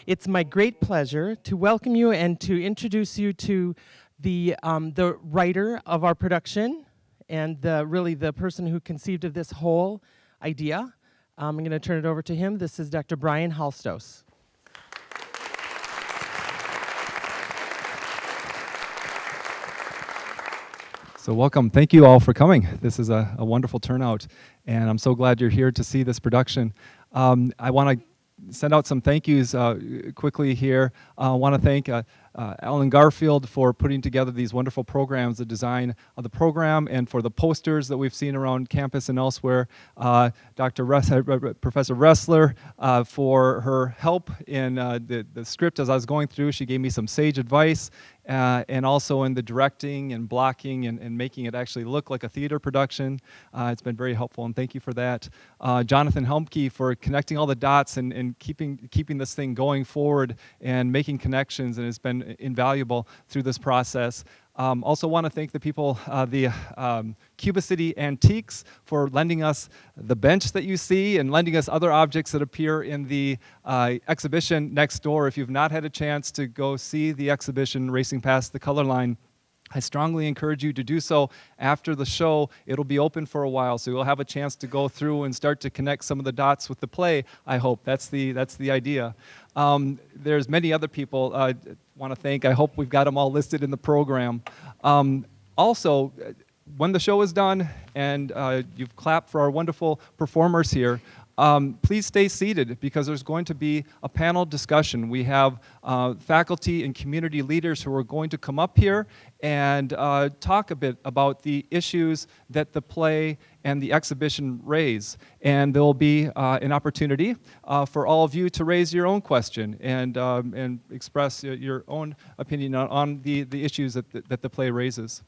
It's my great pleasure to welcome you and to introduce you to the writer of our production and really the person who conceived of this whole idea. I'm going to turn it over to him. This is Dr. Brian Halstos. So welcome. Thank you all for coming. This is a wonderful turnout, and I'm so glad you're here to see this production. I want to send out some thank yous quickly here. I want to thank Alan Garfield for putting together these wonderful programs, the design of the program, and for the posters that we've seen around campus and elsewhere. Professor Ressler for her help in the script as I was going through. She gave me some sage advice. And also in the directing and blocking and making it actually look like a theater production. It's been very helpful, and thank you for that. Jonathan Helmke for connecting all the dots and keeping this thing going forward and making connections, and it's been invaluable through this process. Also want to thank the people, the Cuba City Antiques, for lending us the bench that you see and lending us other objects that appear in the exhibition next door. If you've not had a chance to go see the exhibition Racing Past the Color Line, I strongly encourage you to do so after the show. It'll be open for a while, so you'll have a chance to go through and start to connect some of the dots with the play, I hope. That's the idea. There's many other people I want to thank. I hope we've got them all listed in the program. Also, when the show is done and you've clapped for our wonderful performers here, please stay seated because there's going to be a panel discussion. We have faculty and community leaders who are going to come up here and talk a bit about the issues that the play and the exhibition raise. And there will be an opportunity for all of you to raise your own question and express your own opinion on the issues that the play raises.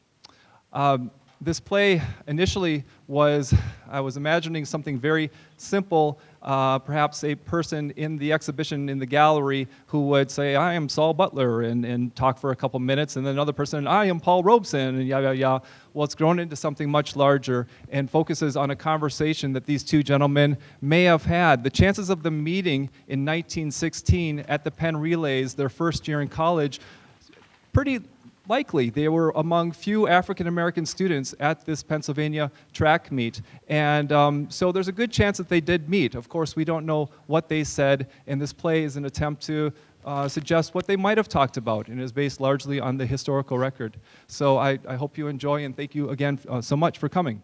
This play initially I was imagining something very simple, perhaps a person in the exhibition in the gallery who would say, I am Saul Butler, and talk for a couple minutes, and then another person, I am Paul Robeson, and yeah. Well, it's grown into something much larger and focuses on a conversation that these two gentlemen may have had. The chances of them meeting in 1916 at the Penn Relays, their first year in college, pretty likely. They were among few African-American students at this Pennsylvania track meet. And so there's a good chance that they did meet. Of course, we don't know what they said, and this play is an attempt to suggest what they might have talked about, and is based largely on the historical record. So I hope you enjoy, and thank you again so much for coming.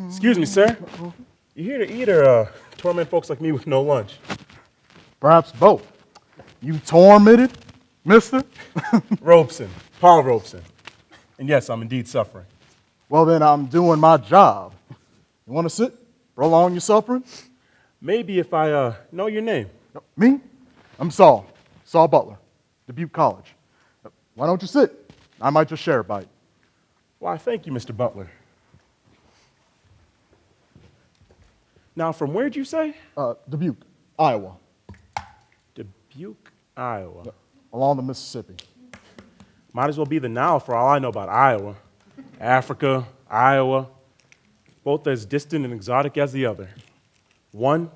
Excuse me, sir. You here to eat or torment folks like me with no lunch? Perhaps both. You tormented, mister? Robeson, Paul Robeson. And yes, I'm indeed suffering. Well, then I'm doing my job. You want to sit? Prolong your suffering? Maybe if I know your name. Me? I'm Saul Butler, Dubuque College. Why don't you sit? I might just share a bite. Why, thank you, Mr. Butler. Now, from where'd you say? Dubuque, Iowa. Dubuque, Iowa. Along the Mississippi. Might as well be the Nile for all I know about Iowa. Africa, Iowa, both as distant and exotic as the other. One,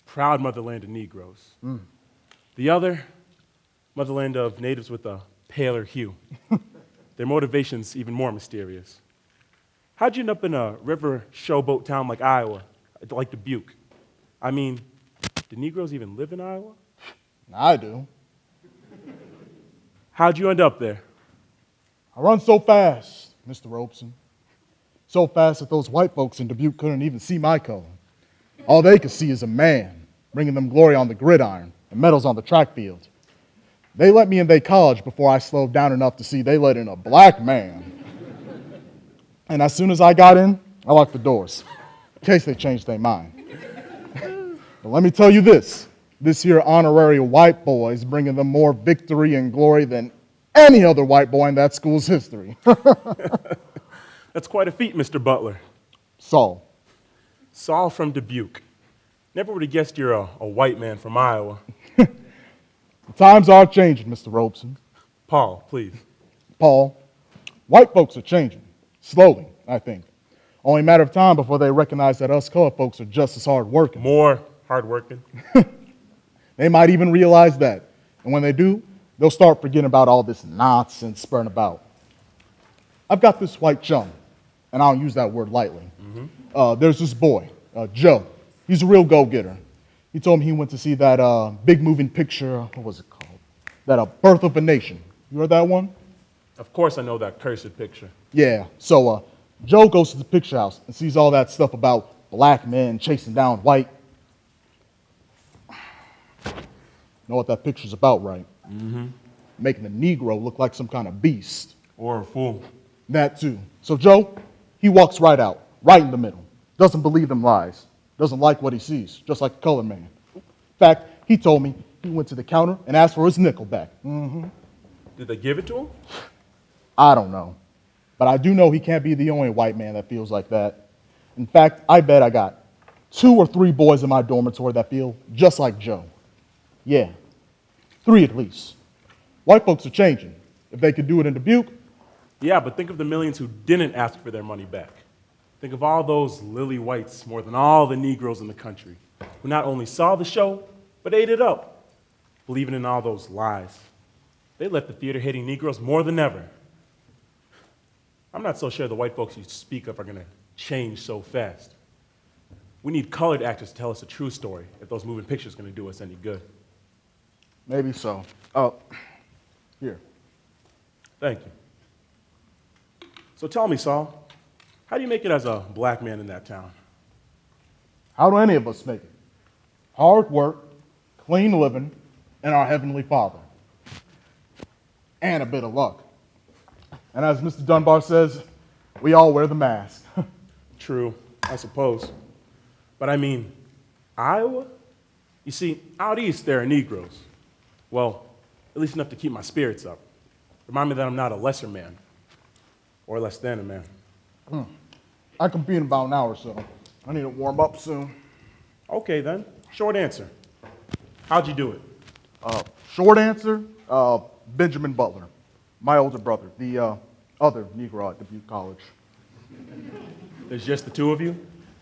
proud motherland of Negroes. The other, motherland of natives with a paler hue. Their motivations even more mysterious. How'd you end up in a river showboat town like Iowa, like Dubuque? I mean, Do Negroes even live in Iowa? I do. How'd you end up there? I run so fast, Mr. Robeson. So fast that those white folks in Dubuque couldn't even see my color. All they could see is a man, bringing them glory on the gridiron and medals on the track field. They let me in their college before I slowed down enough to see they let in a black man. And as soon as I got in, I locked the doors, in case they changed their mind. But let me tell you this here honorary white boy is bringing them more victory and glory than any other white boy in that school's history. That's quite a feat, Mr. Butler. Saul. Saul from Dubuque. Never would have guessed you're a white man from Iowa. The times are changing, Mr. Robeson. Paul, please. Paul, white folks are changing. Slowly, I think. Only a matter of time before they recognize that us colored folks are just as hard working. More hardworking. They might even realize that. And when they do, they'll start forgetting about all this nonsense spreading about. I've got this white chum, and I don't use that word lightly. There's this boy, Joe. He's a real go-getter. He told me he went to see that big moving picture, what was it called? That Birth of a Nation. You heard that one? Of course I know that cursed picture. Yeah, so Joe goes to the picture house and sees all that stuff about black men chasing down white. Know what that picture's about, right? Making the Negro look like some kind of beast. Or a fool. That too. So Joe, he walks right out, right in the middle. Doesn't believe them lies. Doesn't like what he sees, just like a colored man. In fact, he told me he went to the counter and asked for his nickel back. Did they give it to him? I don't know. But I do know he can't be the only white man that feels like that. In fact, I bet I got 2 or 3 boys in my dormitory that feel just like Joe. Yeah, 3 at least. White folks are changing. If they could do it in Dubuque. Yeah, but think of the millions who didn't ask for their money back. Think of all those lily whites more than all the Negroes in the country who not only saw the show, but ate it up, believing in all those lies. They left the theater hating Negroes more than ever. I'm not so sure the white folks you speak of are going to change so fast. We need colored actors to tell us a true story if those moving pictures are going to do us any good. Maybe so. Here. Thank you. So tell me, Saul, how do you make it as a black man in that town? How do any of us make it? Hard work, clean living, and our Heavenly Father. And a bit of luck. And as Mr. Dunbar says, we all wear the mask. True, I suppose. But I mean, Iowa? You see, out east there are Negroes. Well, at least enough to keep my spirits up. Remind me that I'm not a lesser man, or less than a man. I compete in about an hour or so. I need to warm up soon. Okay then, short answer. How'd you do it? Short answer, Benjamin Butler, my older brother, the other Negro at Dubuque College. There's just the two of you?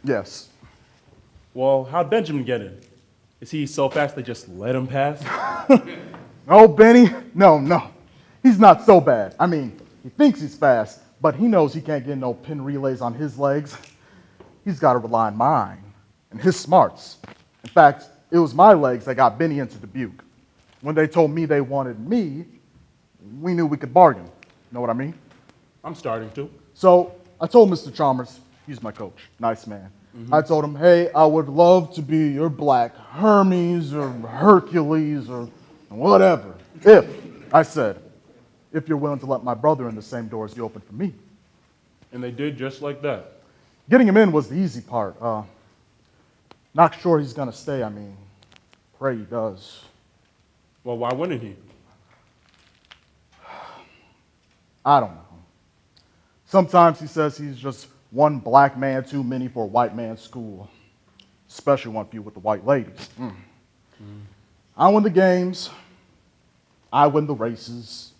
Yes. Well, how'd Benjamin get in? Is he so fast they just let him pass? Oh, Benny, no. He's not so bad. I mean, he thinks he's fast, but he knows he can't get no Penn Relays on his legs. He's got to rely on mine and his smarts. In fact, it was my legs that got Benny into Dubuque. When they told me they wanted me, we knew we could bargain. Know what I mean? I'm starting to. So I told Mr. Chalmers, he's my coach, nice man. I told him, hey, I would love to be your black Hermes or Hercules or whatever. I said, if you're willing to let my brother in the same doors you opened for me. And they did just like that. Getting him in was the easy part. Not sure he's going to stay. I mean, pray he does. Well, why wouldn't he? I don't know. Sometimes he says he's just one black man too many for a white man's school, especially one few with the white ladies. I win the games. I win the races.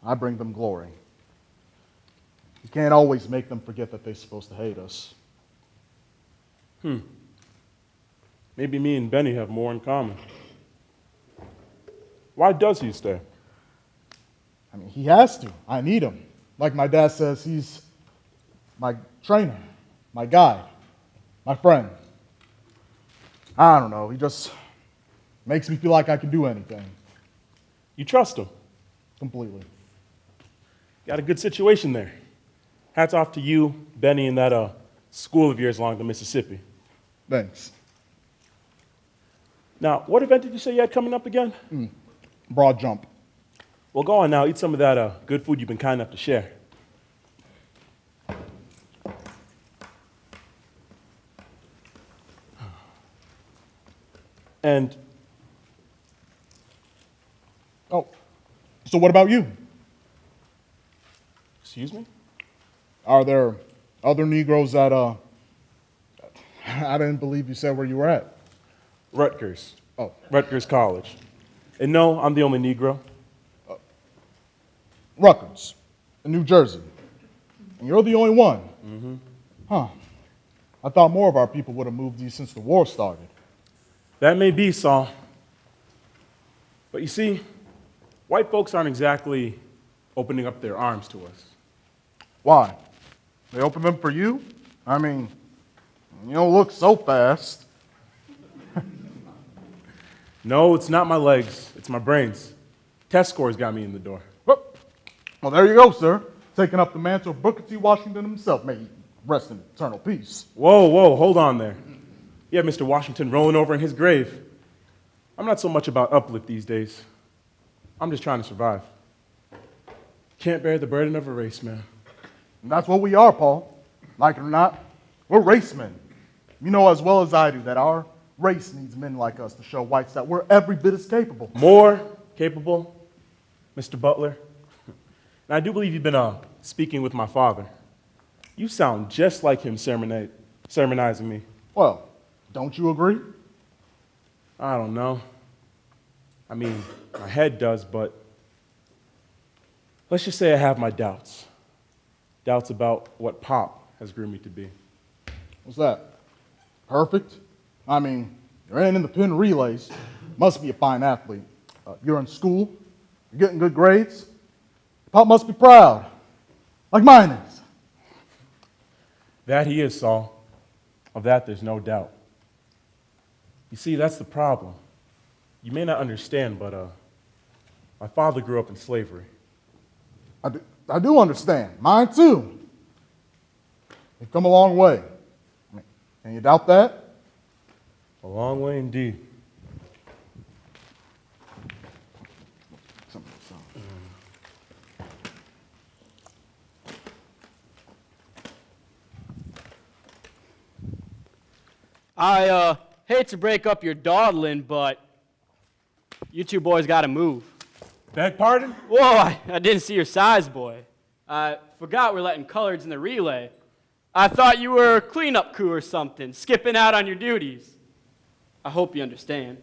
I bring them glory. You can't always make them forget that they're supposed to hate us. Maybe me and Benny have more in common. Why does he stay? I mean, he has to. I need him. Like my dad says, he's my trainer, my guide, my friend. I don't know. He just makes me feel like I can do anything. You trust him. Completely. Got a good situation there. Hats off to you, Benny, and that school of yours along the Mississippi. Thanks. Now, what event did you say you had coming up again? Broad jump. Well, go on now. Eat some of that good food you've been kind enough to share. And Oh, so what about you? excuse me? Are there other Negroes that, I didn't believe you said where you were at. Rutgers. Oh, Rutgers College. And no, I'm the only Negro. Rutgers, in New Jersey. And you're the only one. Huh. I thought more of our people would have moved east since the war started. That may be, Saul. But you see, white folks aren't exactly opening up their arms to us. Why? They opened them for you? I mean, you don't look so fast. No, it's not my legs, it's my brains. Test scores got me in the door. Well, there you go, sir. Taking up the mantle of Booker T. Washington himself. May he rest in eternal peace. Whoa, hold on there. You have Mr. Washington rolling over in his grave. I'm not so much about uplift these days. I'm just trying to survive. Can't bear the burden of a race, man. And that's what we are, Paul. Like it or not, we're racemen. You know as well as I do that our race needs men like us to show whites that we're every bit as capable. More capable, Mr. Butler. And I do believe you've been speaking with my father. You sound just like him sermonizing me. Well, don't you agree? I don't know. I mean, my head does, but let's just say I have my doubts. Doubts about what Pop has groomed me to be. What's that? Perfect? I mean, you're in the Penn Relays. Must be a fine athlete. You're in school. You're getting good grades. Pop must be proud. Like mine is. That he is, Saul. Of that, there's no doubt. You see, that's the problem. You may not understand, but my father grew up in slavery. I do understand. Mine too. You've come a long way. Can you doubt that? A long way indeed. I hate to break up your dawdling, but you two boys gotta move. Beg pardon? Whoa, I didn't see your size, boy. I forgot we're letting coloreds in the relay. I thought you were a cleanup crew or something, skipping out on your duties. I hope you understand.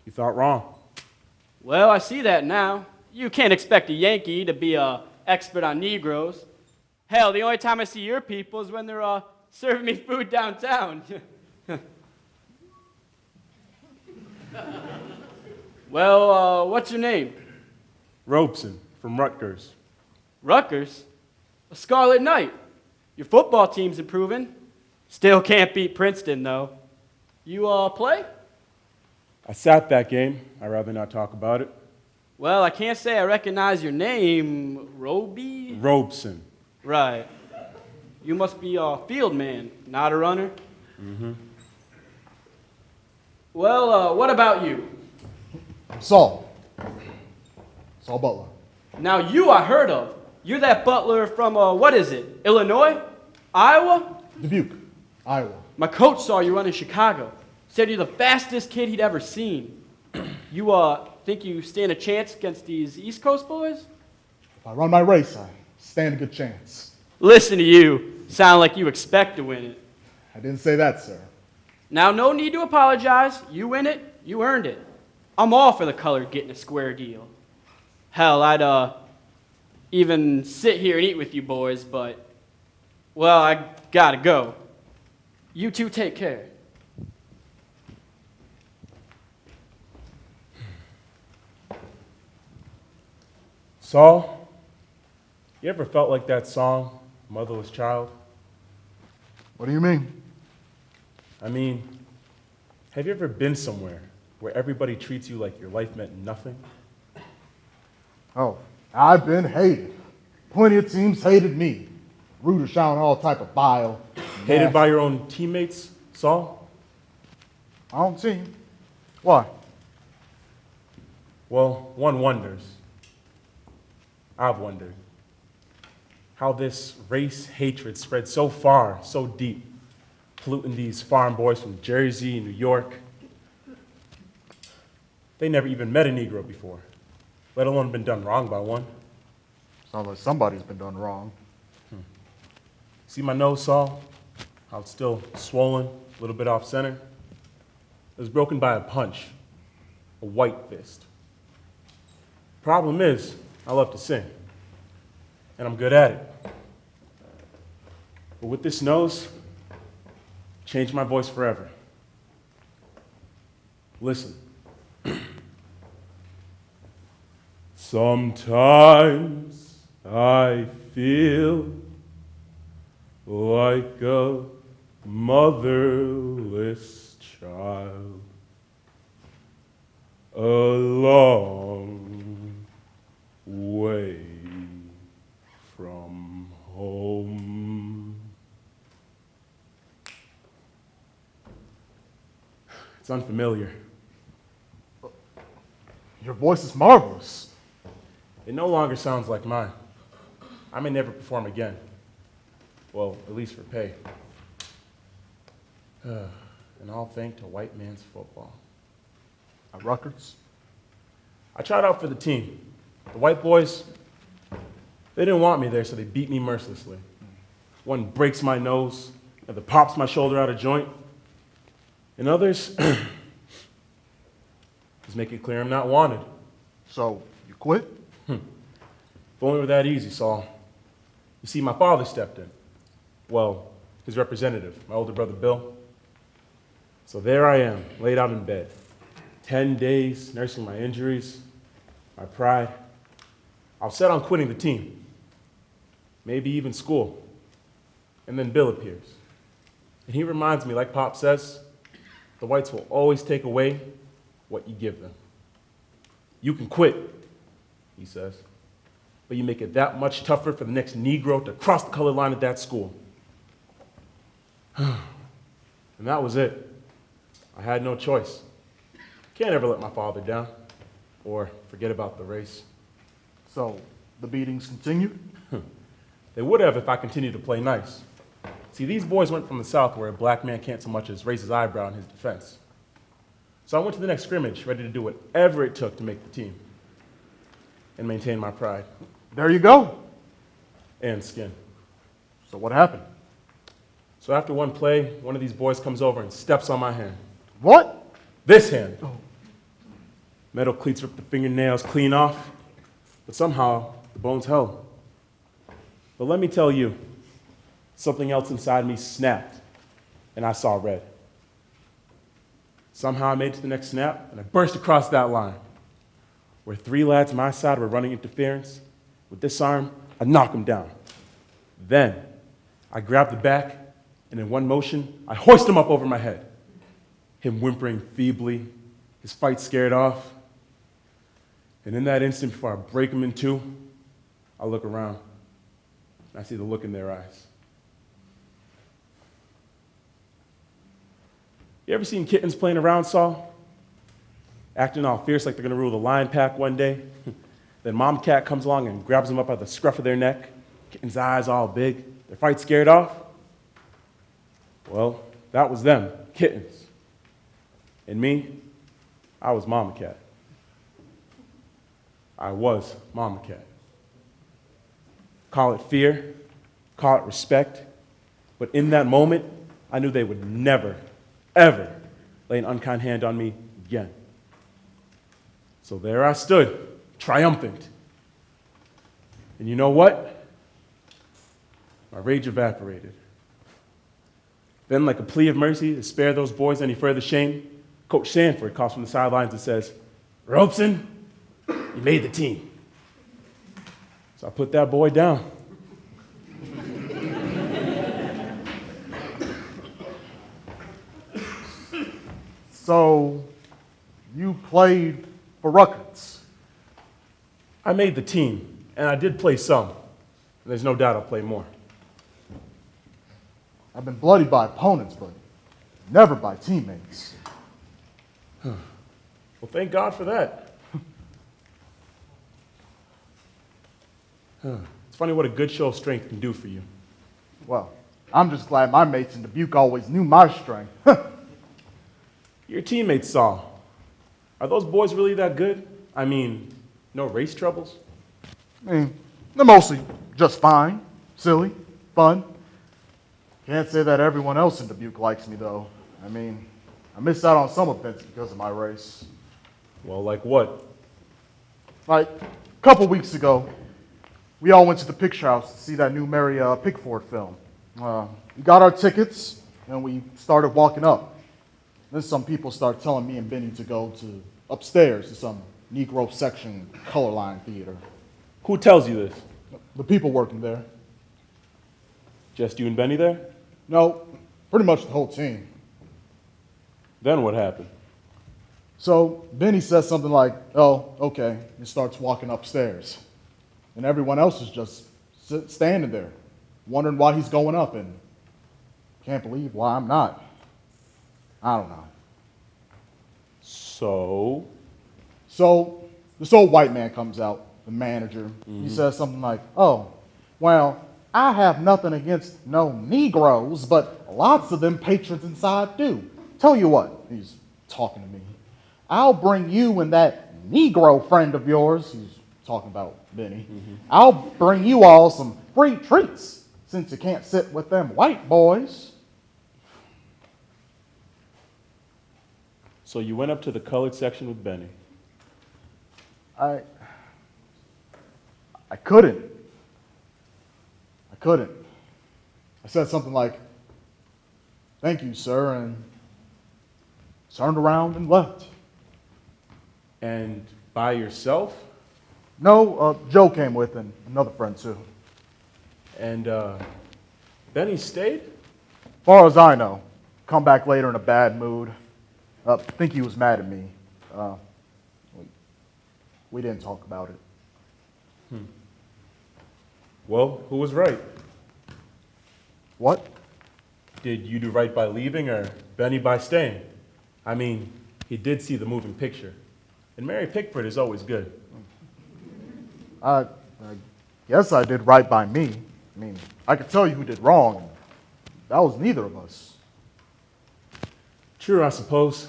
You thought wrong. Well, I see that now. You can't expect a Yankee to be an expert on Negroes. Hell, the only time I see your people is when they're serving me food downtown. Well, what's your name? Robeson from Rutgers. Rutgers? A Scarlet Knight. Your football team's improving. Still can't beat Princeton, though. You play? I sat that game. I'd rather not talk about it. Well, I can't say I recognize your name. Roby? Robeson. Right. You must be a field man, not a runner. Mm-hmm. Well, what about you? Saul Butler. Now, you I heard of. You're that Butler from, what is it, Illinois? Iowa? Dubuque, Iowa. My coach saw you run in Chicago. Said you're the fastest kid he'd ever seen. You, think you stand a chance against these East Coast boys? If I run my race, I stand a good chance. Listen to you. Sound like you expect to win it. I didn't say that, sir. Now, no need to apologize. You win it, you earned it. I'm all for the colored getting a square deal. Hell, I'd, even sit here and eat with you boys, but, well, I gotta go. You two take care. Saul, you ever felt like that song, Motherless Child? What do you mean? I mean, Have you ever been somewhere where everybody treats you like your life meant nothing? Oh, I've been hated. Plenty of teams hated me. Rooters showering all type of bile. Hated by your own teammates, Saul? I don't see him. Why? Well, one wonders. I've wondered how this race hatred spread so far, so deep, polluting these farm boys from Jersey and New York. They never even met a Negro before, let alone been done wrong by one. Sounds like somebody's been done wrong. See my nose, Saul? How it's still swollen, a little bit off center? It was broken by a punch, a white fist. Problem is, I love to sing, and I'm good at it. But with this nose, changed my voice forever. Listen. Sometimes I feel like a motherless child, a long way from home. It's unfamiliar. Your voice is marvelous. It no longer sounds like mine. I may never perform again. Well, at least for pay. And all thanks to white man's football. At Rutgers? I tried out for the team. The white boys, they didn't want me there, so they beat me mercilessly. One breaks my nose, another pops my shoulder out of joint, and others just make it clear I'm not wanted. So, you quit? If only it were that easy, Saul. You see, my father stepped in. Well, his representative, my older brother Bill. So there I am, laid out in bed. 10 days nursing my injuries, my pride. I was set on quitting the team, maybe even school. And then Bill appears. And he reminds me, like Pop says, the whites will always take away what you give them. You can quit, he says, but you make it that much tougher for the next Negro to cross the color line at that school. And that was it. I had no choice. Can't ever let my father down or forget about the race. So, the beatings continued? They would have if I continued to play nice. See, these boys went from the South where a black man can't so much as raise his eyebrow in his defense. So I went to the next scrimmage, ready to do whatever it took to make the team and maintain my pride There you go. and skin. So what happened? So after one play, one of these boys comes over and steps on my hand. What? This hand. Metal cleats ripped the fingernails clean off, but somehow the bones held. But let me tell you, something else inside me snapped, and I saw red. Somehow I made it to the next snap, and I burst across that line. Where 3 lads my side were running interference, with this arm, I knock him down. Then, I grab the back, and in one motion, I hoist him up over my head. Him whimpering feebly, his fight scared off. And in that instant, before I break him in two, I look around, and I see the look in their eyes. You ever seen kittens playing around, Saul? Acting all fierce like they're gonna rule the lion pack one day. Then mom cat comes along and grabs them up by the scruff of their neck. Kitten's eyes all big, their fight scared off. Well, that was them, kittens. And me, I was mama cat. I was mama cat. Call it fear, call it respect, but in that moment, I knew they would never, ever lay an unkind hand on me again. So there I stood, triumphant. And you know what? My rage evaporated. Then, like a plea of mercy to spare those boys any further shame, Coach Sanford calls from the sidelines and says, "Robeson, you made the team." So I put that boy down. So, you played for Rutgers? I made the team, and I did play some. And there's no doubt I'll play more. I've been bloodied by opponents, but never by teammates. Well, thank God for that. It's funny what a good show of strength can do for you. Well, I'm just glad my mates in Dubuque always knew my strength. Your teammates saw. Are those boys really that good? I mean, no race troubles? I mean, they're mostly just fine, silly, fun. Can't say that everyone else in Dubuque likes me, though. I mean, I missed out on some events because of my race. Well, like what? Like, a couple weeks ago, we all went to the picture house to see that new Mary Pickford film. We got our tickets, and we started walking up. Then some people started telling me and Benny to go to upstairs to some Negro section color line theater. Who tells you this? The people working there. Just you and Benny there? No, pretty much the whole team. Then what happened? So Benny says something like, "Oh, okay," and starts walking upstairs. And everyone else is just standing there, wondering why he's going up, and can't believe why I'm not. I don't know. So? So this old white man comes out, the manager. He says something like, "Oh, well, I have nothing against no Negroes, but lots of them patrons inside do. Tell you what," he's talking to me, "I'll bring you and that Negro friend of yours," he's talking about Benny, "I'll bring you all some free treats since you can't sit with them white boys." So you went up to the colored section with Benny. I couldn't. I said something like, "Thank you, sir," and turned around and left. And by yourself? No, Joe came with and another friend too. And Benny stayed? Far as I know, come back later in a bad mood. Think he was mad at me. We didn't talk about it. Well, who was right? What? Did you do right by leaving or Benny by staying? I mean, he did see the moving picture. And Mary Pickford is always good. I guess I did right by me. I mean, I could tell you who did wrong. And that was neither of us. True, I suppose.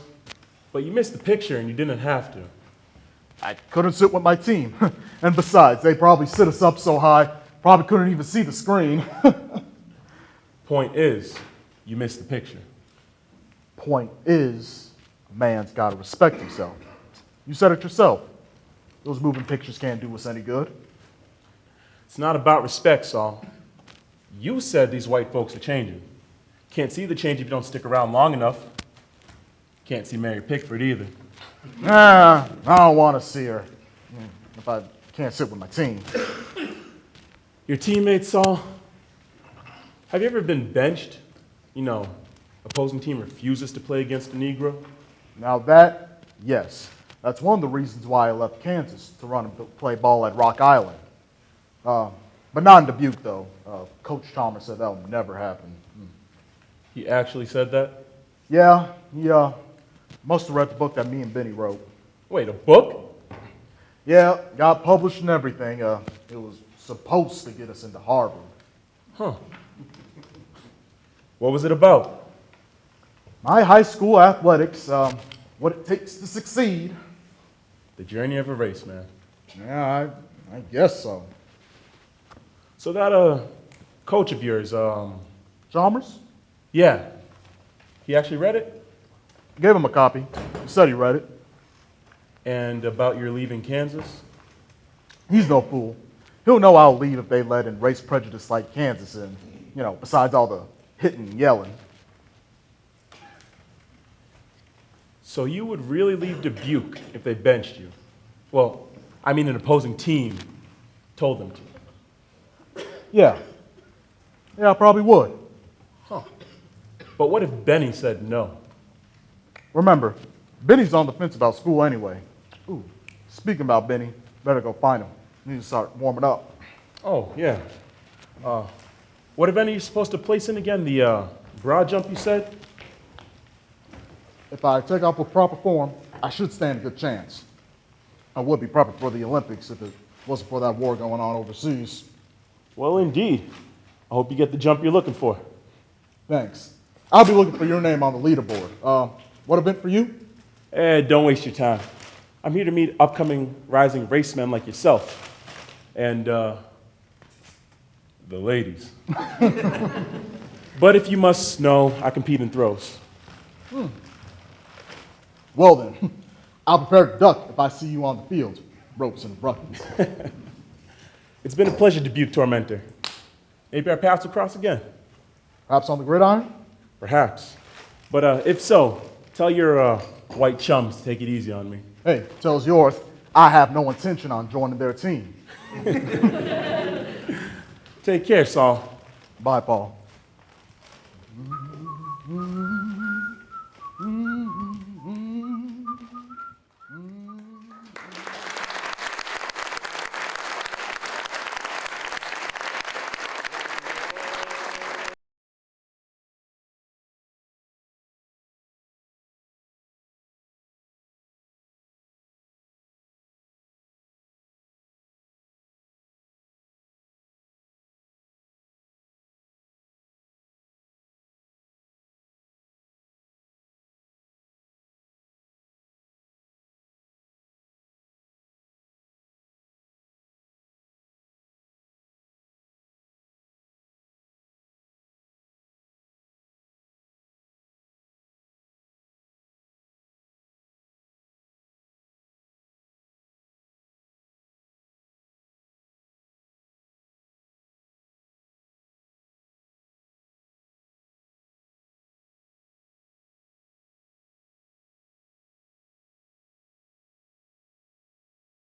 But you missed the picture and you didn't have to. I couldn't sit with my team. And besides, they probably sit us up so high, probably couldn't even see the screen. Point is, you missed the picture. Point is, a man's got to respect himself. You said it yourself. Those moving pictures can't do us any good. It's not about respect, Saul. You said these white folks are changing. Can't see the change if you don't stick around long enough. Can't see Mary Pickford either. Nah, I don't want to see her if I can't sit with my team. Your teammates, Saul, have you ever been benched? You know, opposing team refuses to play against a Negro? Now that, yes, that's one of the reasons why I left Kansas to run and play ball at Rock Island. But not in Dubuque, though. Coach Chalmers said that'll never happen. He actually said that? Yeah, he must have read the book that me and Benny wrote. Wait, a book? Yeah, got published and everything. It was supposed to get us into Harvard. Huh. What was it about? My high school athletics, what it takes to succeed. The journey of a race, man. Yeah, I guess so. So that coach of yours, Chalmers? yeah, he actually read it? Gave him a copy. He said he read it. And about your leaving Kansas? He's no fool. He'll know I'll leave if they let in race prejudice like Kansas in, besides all the hitting and yelling. So you would really leave Dubuque if they benched you? Well, I mean an opposing team told them to. Yeah. Yeah, I probably would. Huh. But what if Benny said no? Remember, Benny's on the fence about school anyway. Ooh, speaking about Benny, better go find him. Need to start warming up. Oh, yeah. What event are you supposed to place in again? The broad jump, you said? If I take off with proper form, I should stand a good chance. I would be prepping for the Olympics if it wasn't for that war going on overseas. Well, indeed. I hope you get the jump you're looking for. Thanks. I'll be looking for your name on the leaderboard. What event for you? Don't waste your time. I'm here to meet upcoming rising racemen like yourself. And, the ladies. But if you must know, I compete in throws. Well then, I'll prepare to duck if I see you on the field, Robeson and Rutgers. It's been a pleasure, Dubuque Tormentor. Maybe our paths will cross again. Perhaps on the gridiron? Perhaps. But if so, tell your white chums to take it easy on me. Hey, tells yours, I have no intention on joining their team. Take care, Saul. Bye, Paul.